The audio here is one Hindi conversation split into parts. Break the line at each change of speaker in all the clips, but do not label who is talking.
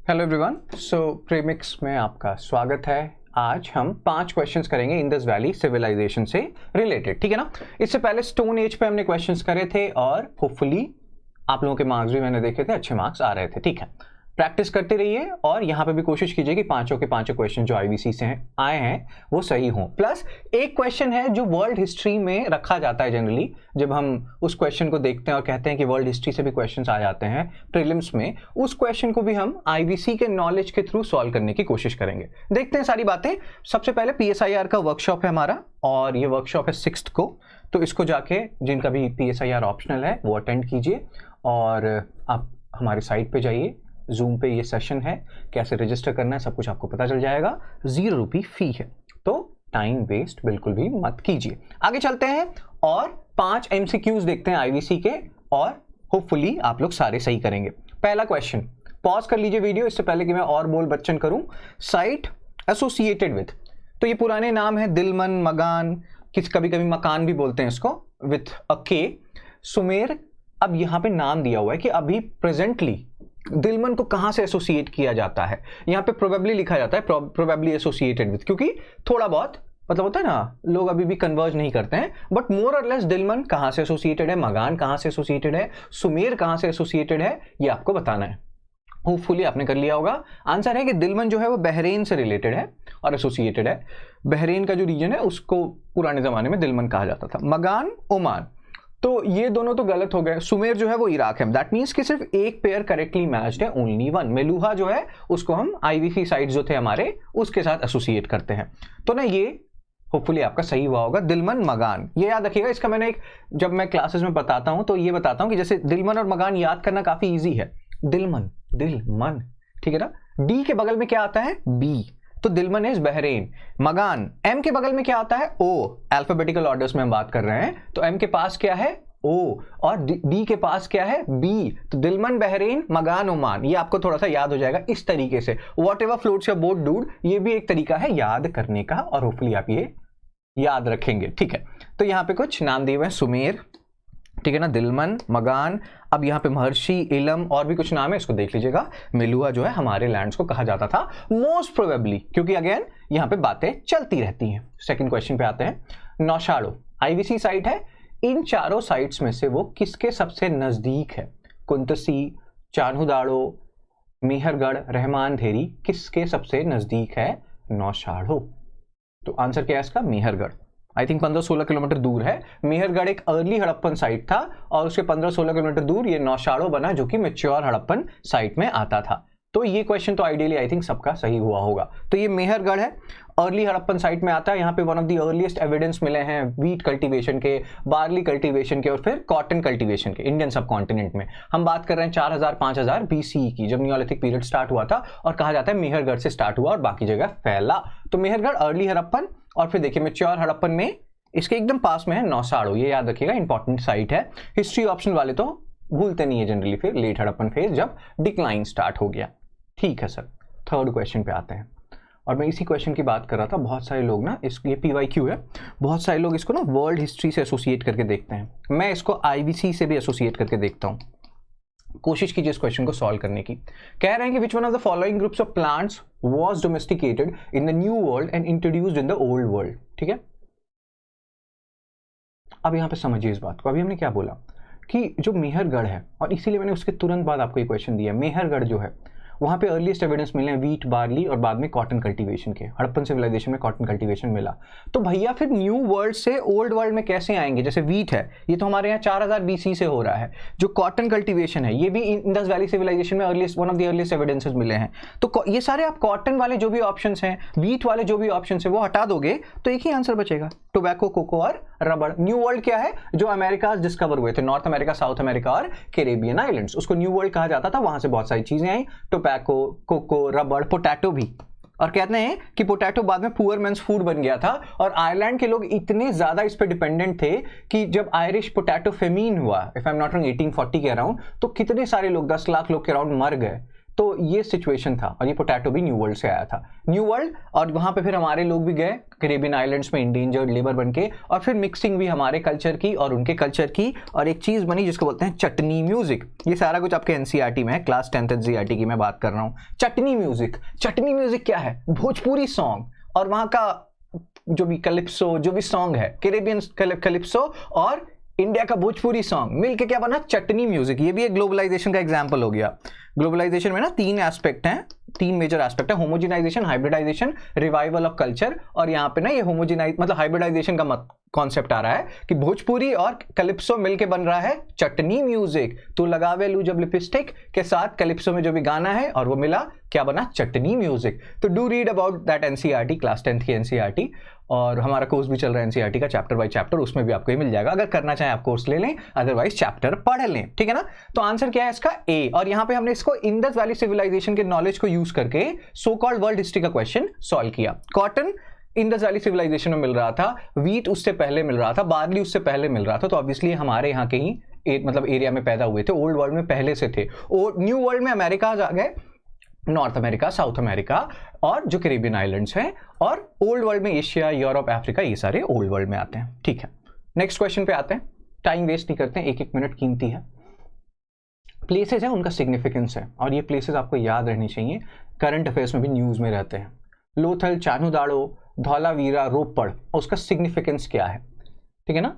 हेलो एवरीवन, सो प्रीमिक्स में आपका स्वागत है। आज हम 5 क्वेश्चंस करेंगे इंडस वैली सिविलाइजेशन से रिलेटेड, ठीक है ना। इससे पहले स्टोन एज पे हमने क्वेश्चंस करे थे और होपफुली आप लोगों के मार्क्स भी मैंने देखे थे, अच्छे मार्क्स आ रहे थे, ठीक है। प्रैक्टिस करते रहिए और यहाँ पे भी कोशिश कीजिए कि पांचों के पांचों क्वेश्चन जो आईवीसी से आए हैं वो सही हों। प्लस एक क्वेश्चन है जो वर्ल्ड हिस्ट्री में रखा जाता है जनरली, जब हम उस क्वेश्चन को देखते हैं और कहते हैं कि वर्ल्ड हिस्ट्री से भी क्वेश्चंस आ जाते हैं प्रीलिम्स में, उस क्वेश्चन को भी हम आईवीसी के नॉलेज के थ्रू सॉल्व करने की कोशिश करेंगे। देखते हैं सारी बातें। सबसे पहले पीएसआईआर का वर्कशॉप है हमारा और ये वर्कशॉप है 6 को, तो इसको जाके जिनका भी पीएसआईआर ऑप्शनल है वो अटेंड कीजिए और आप हमारे साइट पे जाइए। जूम पे ये सेशन है, कैसे रजिस्टर करना है सब कुछ आपको पता चल जाएगा। 0 रुपये फी है, तो टाइम वेस्ट बिल्कुल भी मत कीजिए। आगे चलते हैं और 5 एमसीक्यूज देखते हैं आईवीसी के और होपफुली आप लोग सारे सही करेंगे। पहला क्वेश्चन, पॉज कर लीजिए वीडियो इससे पहले कि मैं और बोल बच्चन करूं। साइट एसोसिएटेड विथ, तो ये पुराने नाम है दिलमन, मगान, कभी कभी मकान भी बोलते हैं इसको, विथ अ के, सुमेर। अब यहां पे नाम दिया हुआ है कि अभी प्रेजेंटली दिलमन को कहां से एसोसिएट किया जाता है। यहां पे प्रोबेबली लिखा जाता है, प्रोबेबली एसोसिएटेड विथ, क्योंकि थोड़ा बहुत मतलब होता है ना, लोग अभी भी कन्वर्ज नहीं करते हैं, बट मोर और लेस दिलमन कहां से एसोसिएटेड है, मगान कहां से एसोसिएटेड है, सुमेर कहां से एसोसिएटेड है, ये आपको बताना है। होपफुली आपने कर लिया होगा। आंसर है कि दिलमन जो है वो बहरीन से रिलेटेड है और एसोसिएटेड है। बहरीन का जो रीजन है उसको पुराने जमाने में दिलमन कहा जाता था। मगान ओमान, तो ये दोनों तो गलत हो गए। सुमेर जो है वो इराक है। दैट मींस कि सिर्फ एक पेयर करेक्टली मैच्ड है, ओनली वन। मेलुहा जो है उसको हम आईवीसी साइट जो थे हमारे उसके साथ एसोसिएट करते हैं, तो ना ये होपफुली आपका सही हुआ होगा। दिलमन मगान, ये याद रखिएगा। इसका मैंने जब मैं क्लासेस में बताता हूं तो ये बताता हूं कि जैसे दिलमन और मगान याद करना काफी ईजी है। दिलमन, दिल मन, ठीक है ना। डी के बगल में क्या आता है, बी, तो दिलमन इज बहरीन। मगान, एम के बगल में क्या आता है, ओ। अल्फाबेटिकल ऑर्डर्स में हम बात कर रहे हैं, तो एम के पास क्या है, ओ, और डी के पास क्या है, बी। तो दिलमन बहरीन, मगान ओमान, ये आपको थोड़ा सा याद हो जाएगा इस तरीके से। What ever floats your boat dude, ये भी एक तरीका है याद करने का और होपफुली आप ये याद रखेंगे, ठीक है। तो यहाँ पे कुछ नाम दिए हुए हैं, सुमेर, ठीक है ना, दिलमन, मगान। अब यहाँ पे महर्षि, इलम और भी कुछ नाम है, इसको देख लीजिएगा। मेलुहा जो है हमारे लैंड्स को कहा जाता था मोस्ट प्रोबेबली, क्योंकि अगेन यहाँ पे बातें चलती रहती हैं। सेकंड क्वेश्चन पे आते हैं। नौशाड़ो आईवीसी साइट है। इन चारों साइट्स में से वो किसके सबसे नजदीक है। कुंतसी, चान्हुदाड़ो, मेहरगढ़, रहमान धेरी, किसके सबसे नजदीक है नौशाड़ो। तो आंसर क्या है इसका, मेहरगढ़। आई थिंक 15-16 किलोमीटर दूर है। मेहरगढ़ एक अर्ली हड़प्पन साइट था और उसके 15-16 किलोमीटर दूर ये नौशाड़ो बना, जो कि मैच्योर हड़प्पन साइट में आता था। तो ये क्वेश्चन तो आइडियली आई थिंक सबका सही हुआ होगा। तो ये मेहरगढ़ है, अर्ली हड़प्पन साइट में आता है। यहाँ पे one of the earliest evidence मिले हैं व्हीट कल्टीवेशन के, बार्ली कल्टीवेशन के और फिर कॉटन कल्टीवेशन के इंडियन सब कॉन्टिनेंट में। हम बात कर रहे हैं 4000-5000 बीसी की, जब नियोलिथिक पीरियड स्टार्ट हुआ था, और कहा जाता है मेहरगढ़ से स्टार्ट हुआ और बाकी जगह फैला। तो मेहरगढ़ अर्ली हड़प्पन, और फिर देखिए मैच्योर हड़प्पन में इसके एकदम पास में है नौशाड़ो, ये याद रखिएगा, इंपॉर्टेंट साइट है। हिस्ट्री ऑप्शन वाले तो भूलते नहीं है जनरली, फिर लेट हड़प्पन फेज जब डिक्लाइन स्टार्ट हो गया, ठीक है सर। थर्ड क्वेश्चन पे आते हैं और मैं इसी क्वेश्चन की बात कर रहा था। बहुत सारे लोग ना ये पीवाईक्यू है, बहुत सारे लोग इसको ना वर्ल्ड हिस्ट्री से एसोसिएट करके देखते हैं। मैं इसको आईवीसी से भी एसोसिएट करके देखता हूँ। कोशिश कीजिए इस क्वेश्चन को सॉल्व करने की। कह रहे हैं कि which one of the following groups of plants was domesticated in the new world and introduced in the old world, ठीक है। अब यहां पे समझिए इस बात को। अभी हमने क्या बोला कि जो मेहरगढ़ है, और इसीलिए मैंने उसके तुरंत बाद आपको ये क्वेश्चन दिया, मेहरगढ़ जो है वहाँ पे अर्लीस्ट एविडेंस मिले हैं व्हीट, बार्ली और बाद में कॉटन कल्टीवेशन के। हड़प्पन सिविलाइजेशन में कॉटन कल्टीवेशन मिला। तो भैया फिर न्यू वर्ल्ड से ओल्ड वर्ल्ड में कैसे आएंगे। जैसे व्हीट है, ये तो हमारे यहाँ 4000 बीसी से हो रहा है। जो कॉटन कल्टीवेशन है ये भी इंडस वैली सिविलाइजेशन में earliest, one of the earliest evidences मिले हैं। तो ये सारे आप कॉटन वाले जो भी ऑप्शन हैं, व्हीट वाले जो भी ऑप्शन है, वो हटा दोगे तो एक ही आंसर बचेगा, टोबैको, कोको और रबड़। न्यू वर्ल्ड क्या है, जो अमेरिका डिस्कवर हुए थे, नॉर्थ अमेरिका, साउथ अमेरिका और कैरेबियन आइलैंड्स, उसको न्यू वर्ल्ड कहा जाता था। वहां से बहुत सारी चीजें आई, टोबैको, कोको, रबड़, पोटैटो भी। और कहते हैं कि पोटैटो बाद में पुअर मेंस फूड बन गया था और आयरलैंड के लोग इतने ज्यादा इस पे डिपेंडेंट थे कि जब आयरिश पोटैटो फेमीन हुआ, if I am not wrong 1840 के अराउंड, तो कितने सारे लोग, 10 लाख लोग के अराउंड मर गए। तो ये सिचुएशन था, और ये पोटैटो भी न्यू वर्ल्ड से आया था, न्यू वर्ल्ड, और वहां पे फिर हमारे लोग भी गए कैरेबियन आइलैंड्स में इंडेंजर्ड लेबर बनके, और फिर मिक्सिंग भी हमारे कल्चर की और उनके कल्चर की, और एक चीज बनी जिसको बोलते हैं चटनी म्यूजिक। ये सारा कुछ आपके एनसीईआरटी में है, क्लास 10th एनसीईआरटी की मैं बात कर रहा हूँ। चटनी म्यूजिक, चटनी म्यूजिक क्या है? भोजपुरी सॉन्ग, और वहां का जो भी कैलिप्सो, जो भी सॉन्ग है, कैरेबियन कैलिप्सो और इंडिया का भोजपुरी सॉन्ग मिलके क्या बना? चटनी म्यूजिक। ये भी एक ग्लोबलाइजेशन का एग्जांपल हो गया। ग्लोबलाइजेशन में ना 3 एस्पेक्ट हैं, 3 मेजर एस्पेक्ट है, homogenization, hybridization, revival of culture. और यहाँ पे ना ये होमोजिनाइज मतलब हाइब्रिडाइजेशन का कॉन्सेप्ट आ रहा है कि भोजपुरी और कैलिप्सो मिलके बन रहा है चटनी म्यूजिक। तो लगावे लू जब लिपस्टिक के साथ कैलिप्सो में जो भी गाना है और वो मिला, क्या बना? चटनी म्यूजिक। तो do read about that NCERT, class 10th की एनसीईआरटी, और हमारा कोर्स भी चल रहा है एनसीईआरटी का चैप्टर बाय चैप्टर, उसमें भी आपको ये मिल जाएगा। अगर करना चाहें आप कोर्स ले लें, अदरवाइज चैप्टर पढ़ लें, ठीक है ना। तो आंसर क्या है इसका? ए। और यहाँ पे हमने इसको इंडस वैली सिविलाइजेशन के नॉलेज को यूज करके सो कॉल्ड वर्ल्ड हिस्ट्री का क्वेश्चन सॉल्व किया। कॉटन इंडस वैली सिविलाइजेशन में मिल रहा था, वीट उससे पहले मिल रहा था, बार्ली उससे पहले मिल रहा था, तो ऑब्वियसली हमारे यहाँ के ही मतलब एरिया में पैदा हुए थे, ओल्ड वर्ल्ड में पहले से थे। और न्यू वर्ल्ड में अमेरिका आ गए, नॉर्थ अमेरिका, साउथ अमेरिका और जो कैरेबियन आइलैंड्स हैं, और ओल्ड वर्ल्ड में एशिया, यूरोप, अफ्रीका, ये सारे ओल्ड वर्ल्ड में आते हैं, ठीक है। नेक्स्ट क्वेश्चन पे आते हैं, टाइम वेस्ट नहीं करते हैं, 1-1 मिनट कीमती है। प्लेसेस है, उनका सिग्निफिकेंस है, और ये प्लेसेस आपको याद रहनी चाहिए, करंट अफेयर्स में भी न्यूज में रहते हैं। लोथल, चानुदाड़ो, धौलावीरा, रोपड़, उसका सिग्निफिकेंस क्या है, ठीक है ना।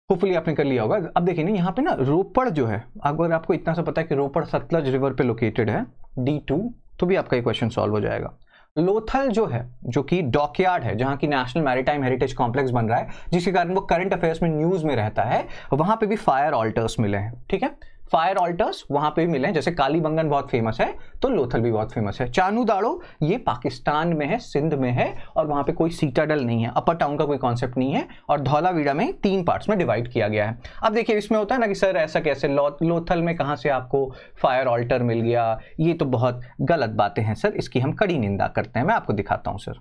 होपफुली आपने कर लिया होगा। अब देखिए ना, यहाँ पे ना रोपड़ जो है, अगर आपको इतना सा पता है कि रोपड़ सतलज रिवर पे लोकेटेड है, D2, तो भी आपका ये क्वेश्चन सॉल्व हो जाएगा। लोथल जो है, जो कि डॉकयार्ड है, जहां की नेशनल मैरीटाइम हेरिटेज कॉम्प्लेक्स बन रहा है, जिसके कारण वो करंट अफेयर्स में न्यूज में रहता है, वहां पे भी फायर ऑल्टर्स मिले हैं, ठीक है। फायर ऑल्टर्स वहां पे भी मिले हैं, जैसे कालीबंगन बहुत फेमस है, तो लोथल भी बहुत फेमस है। चानुदाड़ो ये पाकिस्तान में है, सिंध में है, और वहां पे कोई सीटाडल नहीं है, अपर टाउन का कोई कॉन्सेप्ट नहीं है। और धौलावीरा में 3 पार्ट्स में डिवाइड किया गया है। अब देखिए, इसमें होता है ना कि सर ऐसा कैसे, लोथल में कहां से आपको फायर ऑल्टर मिल गया, ये तो बहुत गलत बातें हैं सर, इसकी हम कड़ी निंदा करते हैं। मैं आपको दिखाता हूं सर,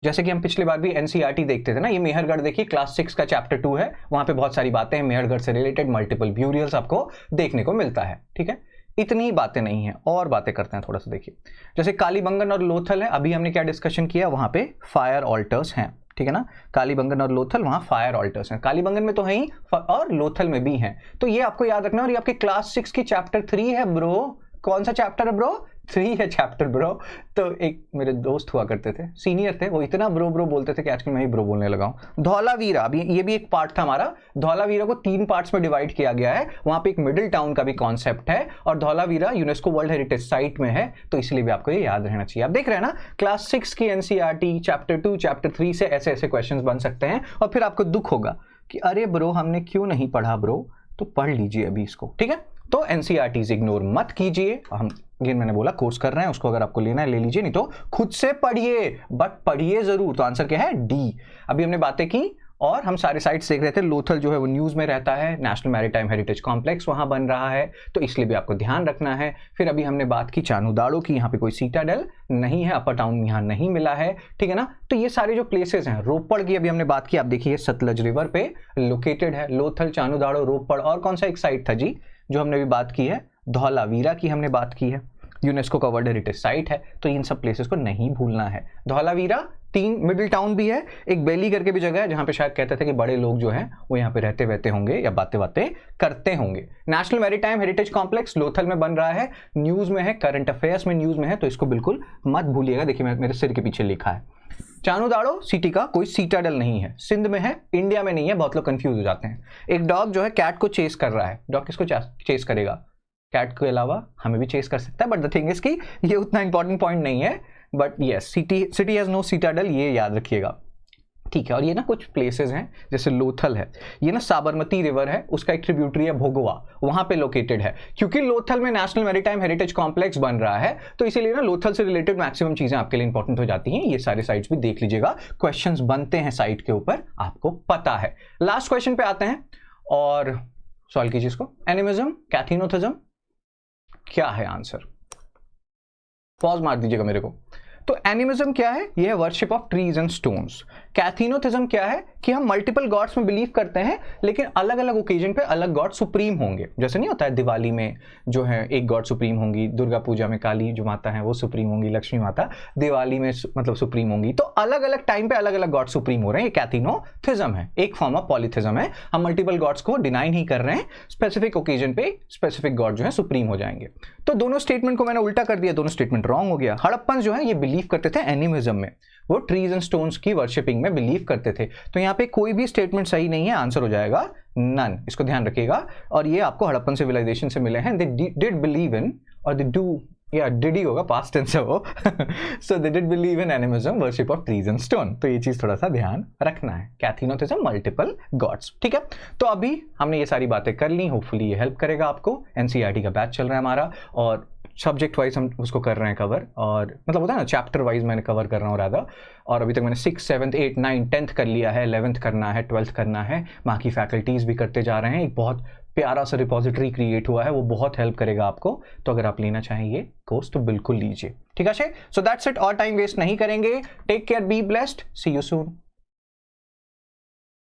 जैसे कि हम पिछली बार भी एनसीईआरटी देखते थे ना, ये मेहरगढ़ देखिए, क्लास 6 का चैप्टर 2 है, वहां पे बहुत सारी बातें हैं मेहरगढ़ से रिलेटेड, मल्टीपल ब्यूरियल्स आपको देखने को मिलता है, ठीक है। इतनी ही बातें नहीं है, और बातें करते हैं थोड़ा सा। देखिए, जैसे कालीबंगन और लोथल है, अभी हमने क्या डिस्कशन किया, वहां पे फायर ऑल्टर्स हैं, ठीक है ना। कालीबंगन और लोथल, वहां फायर ऑल्टर्स हैं, कालीबंगन में तो है ही और लोथल में भी हैं, तो ये आपको याद रखना। और ये आपके क्लास 6 की चैप्टर 3 है ब्रो। कौन सा चैप्टर है ब्रो? 3 है चैप्टर ब्रो। तो एक मेरे दोस्त हुआ करते थे, सीनियर थे, वो इतना ब्रो ब्रो बोलते थे कि आजकल मैं ही ब्रो बोलने लगा हूं। धौलावीरा, ये भी एक पार्ट था हमारा। धौलावीरा को 3 पार्ट्स में डिवाइड किया गया है, वहां पे एक मिडिल टाउन का भी कॉन्सेप्ट है, और Dholavira UNESCO world heritage site में है, तो इसलिए भी आपको ये याद रहना चाहिए। आप देख रहे हैं ना, क्लास 6 की एनसीईआरटी चैप्टर 2, चैप्टर 3 से ऐसे ऐसे क्वेश्चन बन सकते हैं, और फिर आपको दुख होगा कि अरे ब्रो हमने क्यों नहीं पढ़ा ब्रो, तो पढ़ लीजिए अभी इसको, ठीक है। तो एनसीईआरटीज इग्नोर मत कीजिए। हम ये मैंने बोला कोर्स कर रहे हैं, उसको अगर आपको लेना है ले लीजिए, नहीं तो खुद से पढ़िए, बट पढ़िए जरूर। तो आंसर क्या है? डी। अभी हमने बातें की और हम सारे साइट्स देख रहे थे। लोथल जो है वो न्यूज में रहता है, नेशनल मैरीटाइम हेरिटेज कॉम्प्लेक्स वहां बन रहा है, तो इसलिए भी आपको ध्यान रखना है। फिर अभी हमने बात की चानुदाड़ो की, यहाँ पे कोई सीटाडेल नहीं है, अपर टाउन यहाँ नहीं मिला है, ठीक है ना। तो ये सारे जो प्लेसेस हैं, रोपड़ की अभी हमने बात की, आप देखिए सतलज रिवर पे लोकेटेड है। लोथल, चानुदाड़ो, रोपड़, और कौन सा एक साइट था जी जो हमने भी बात की है? धौलावीरा की हमने बात की है, यूनेस्को का वर्ल्ड हेरिटेज साइट है, तो इन सब प्लेसेस को नहीं भूलना है। धौलावीरा 3 मिडिल टाउन भी है, एक बेली करके भी जगह है, जहां पे शायद कहते थे कि बड़े लोग जो हैं वो यहाँ पे रहते होंगे या बातें करते होंगे। National maritime heritage complex Lothal में बन रहा है, न्यूज में है, करंट अफेयर्स में न्यूज में है, तो इसको बिल्कुल मत भूलिएगा। देखिए मेरे सिर के पीछे लिखा है। चानुदाड़ो सिटी का कोई सीटाडल नहीं है, सिंध में है, इंडिया में नहीं है, बहुत लोग कंफ्यूज हो जाते हैं। एक डॉग जो है कैट को चेस कर रहा है, डॉग किसको चेस करेगा? कैट के अलावा हमें भी चेस कर सकता है, बट द थिंग इज कि ये उतना इंपॉर्टेंट पॉइंट नहीं है, but yes city has no citadel, ये याद रखिएगा, ठीक है। और ये ना कुछ प्लेसेस हैं, जैसे लोथल है, ये ना साबरमती रिवर है, उसका एक ट्रिब्यूटरी है भोगवा, वहां पे लोकेटेड है। क्योंकि लोथल में नेशनल मैरीटाइम हेरिटेज कॉम्प्लेक्स बन रहा है, तो इसीलिए ना लोथल से रिलेटेड मैक्सिमम चीजें आपके लिए इंपॉर्टेंट हो जाती हैं। ये सारे साइट्स भी देख लीजिएगा, क्वेश्चंस बनते हैं साइट के ऊपर, आपको पता है। लास्ट क्वेश्चन पे आते हैं और सॉल्व कीजिए इसको। एनिमिज्म, कैथिनोथिज्म, क्या है आंसर? पॉज मार दीजिएगा मेरे को। तो एनिमिज्म क्या है? ये है worship of trees and stones. Kathenotheism क्या है? कि हम मल्टीपल गॉड्स में बिलीव करते हैं लेकिन अलग अलग ओकेजन पे अलग गॉड सुप्रीम होंगे। जैसे नहीं होता है दिवाली में जो है एक गॉड सुप्रीम होंगी, दुर्गा पूजा में काली जो माता है वो सुप्रीम होंगी, लक्ष्मी माता दिवाली में मतलब सुप्रीम होंगी। तो अलग अलग टाइम पे अलग अलग गॉड सुप्रीम हो रहे हैं, ये कैथीनोथिज्म है, एक फॉर्म ऑफ पॉलीथिज्म है। हम मल्टीपल गॉड्स को डिनाई नहीं कर रहे हैं, स्पेसिफिक ओकेजन पे स्पेसिफिक गॉड जो है सुप्रीम हो जाएंगे। तो दोनों स्टेटमेंट को मैंने उल्टा कर दिया, दोनों स्टेटमेंट रॉन्ग हो गया। हड़प्पन जो है ये बिलीव करते थे एनिमिज्म में, वो ट्रीज एंड स्टोन्स की वर्शिपिंग में बिलीव करते थे। तो यहाँ पे कोई भी स्टेटमेंट सही नहीं है, आंसर हो जाएगा नन, इसको ध्यान रखिएगा। और ये आपको हड़प्पन सिविलाइजेशन से मिले हैं। दे डिड बिलीव इन, और दे डू, या डिड ही होगा, पास्ट टेंस है वो। So they did believe in animism, worship of trees and stone. तो ये चीज थोड़ा सा ध्यान रखना है। कैथीनोथिज्म, मल्टीपल गॉड्स, ठीक है। तो अभी हमने ये सारी बातें कर ली, होपफुली ये हेल्प करेगा आपको। एनसीईआरटी का बैच चल रहा है हमारा और सब्जेक्ट वाइज हम उसको कर रहे हैं कवर, और मतलब होता है ना चैप्टर वाइज मैंने कवर कर रहा हूँ राधा। और अभी तक मैंने 6, 7, 8, 9, 10th कर लिया है, 11th करना है, 12th करना है, बाकी फैकल्टीज भी करते जा रहे हैं। एक बहुत प्यारा सा रिपोजिटरी क्रिएट हुआ है, वो बहुत हेल्प करेगा आपको। तो अगर आप लेना चाहें ये कोर्स तो बिल्कुल लीजिए, ठीक है। सो दैट्स इट, और टाइम वेस्ट नहीं करेंगे। Take care, be blessed, see you soon.